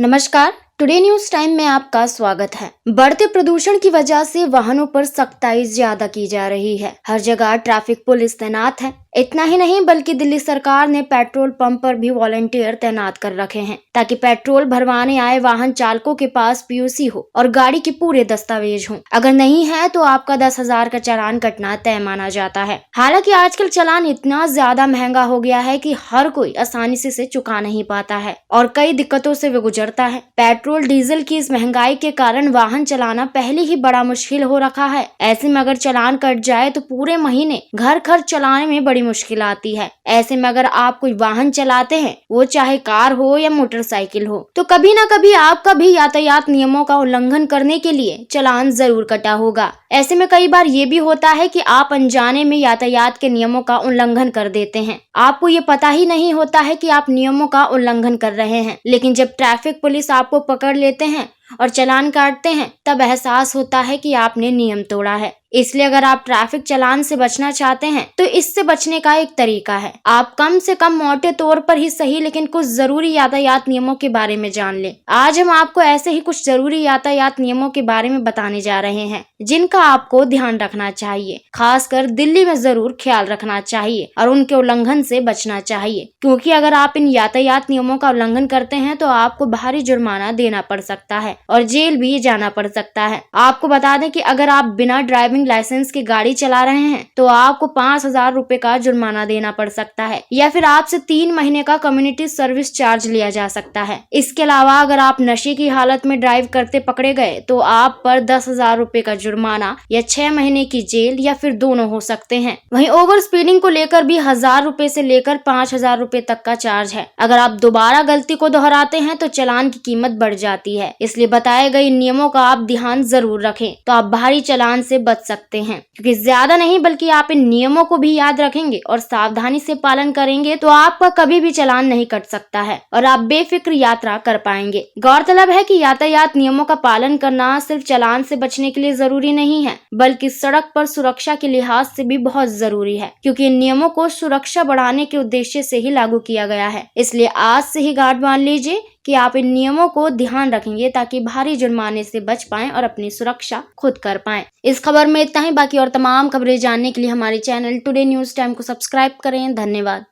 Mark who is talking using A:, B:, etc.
A: नमस्कार, today news time में आपका स्वागत है। बढ़ते प्रदूषण की वजह से वाहनों पर सख्ताई ज्यादा की जा रही है। हर जगह ट्रैफिक पुलिस तैनात है। इतना ही नहीं बल्कि दिल्ली सरकार ने पेट्रोल पंप पर भी वॉलंटियर तैनात कर रखे हैं ताकि पेट्रोल भरवाने आए वाहन चालकों के पास पीयूसी हो और गाड़ी के पूरे दस्तावेज हों। अगर नहीं है तो आपका 10,000 का चालान कटना तय माना जाता है। हालांकि आजकल चालान इतना ज्यादा महंगा हो गया है कि हर कोई आसानी से इसे चुका नहीं पाता है और कई दिक्कतों से वे गुजरता है। पेट्रोल डीजल की इस महंगाई के कारण वाहन चलाना पहले ही बड़ा मुश्किल हो रखा है। ऐसे में अगर चालान कट जाए तो पूरे महीने घर खर्च चलाने में बड़ी मुश्किल आती है। ऐसे में अगर आप कोई वाहन चलाते हैं, वो चाहे कार हो या मोटरसाइकिल हो, तो कभी ना कभी आपका भी यातायात नियमों का उल्लंघन करने के लिए चालान जरूर कटा होगा। ऐसे में कई बार ये भी होता है कि आप अनजाने में यातायात के नियमों का उल्लंघन कर देते हैं। आपको ये पता ही नहीं होता है कि आप नियमों का उल्लंघन कर रहे हैं, लेकिन जब ट्रैफिक पुलिस आपको पकड़ लेते हैं और चालान काटते हैं, तब एहसास होता है कि आपने नियम तोड़ा है। इसलिए अगर आप ट्रैफिक चालान से बचना चाहते हैं तो इससे बचने का एक तरीका है, आप कम से कम मोटे तौर पर ही सही लेकिन कुछ जरूरी यातायात नियमों के बारे में जान लें। आज हम आपको ऐसे ही कुछ जरूरी यातायात नियमों के बारे में बताने जा रहे हैं जिनका आपको ध्यान रखना चाहिए। खासकर दिल्ली में जरूर ख्याल रखना चाहिए और उनके उल्लंघन से बचना चाहिए, क्योंकि अगर आप इन यातायात नियमों का उल्लंघन करते हैं तो आपको भारी जुर्माना देना पड़ सकता है और जेल भी जाना पड़ सकता है। आपको बता दें कि अगर आप बिना ड्राइविंग लाइसेंस की गाड़ी चला रहे हैं तो आपको 5,000 रुपए का जुर्माना देना पड़ सकता है या फिर आपसे 3 महीने का कम्युनिटी सर्विस चार्ज लिया जा सकता है। इसके अलावा अगर आप नशे की हालत में ड्राइव करते पकड़े गए तो आप पर 10,000 रुपए का जुर्माना या 6 महीने की जेल या फिर दोनों हो सकते हैं। वहीं ओवर स्पीडिंग को लेकर भी 1,000 रुपए से लेकर 5,000 रुपए तक का चार्ज है। अगर आप दोबारा गलती को दोहराते हैं तो चालान की कीमत बढ़ जाती है। इसलिए बताए गए नियमों का आप ध्यान जरूर रखें तो आप भारी चालान से बच सकते हैं, क्योंकि ज्यादा नहीं बल्कि आप इन नियमों को भी याद रखेंगे और सावधानी से पालन करेंगे तो आपका कभी भी चालान नहीं कट सकता है और आप बेफिक्र यात्रा कर पाएंगे। गौरतलब है कि यातायात नियमों का पालन करना सिर्फ चालान से बचने के लिए जरूरी नहीं है, बल्कि सड़क पर सुरक्षा के लिहाज से भी बहुत जरूरी है, क्योंकि इन नियमों को सुरक्षा बढ़ाने के उद्देश्य से ही लागू किया गया है। इसलिए आज से ही गार्ड बांध लीजिए कि आप इन नियमों को ध्यान रखेंगे ताकि भारी जुर्माने से बच पाएं और अपनी सुरक्षा खुद कर पाएं। इस खबर में इतना ही। बाकी और तमाम खबरें जानने के लिए हमारे चैनल टुडे न्यूज टाइम को सब्सक्राइब करें। धन्यवाद।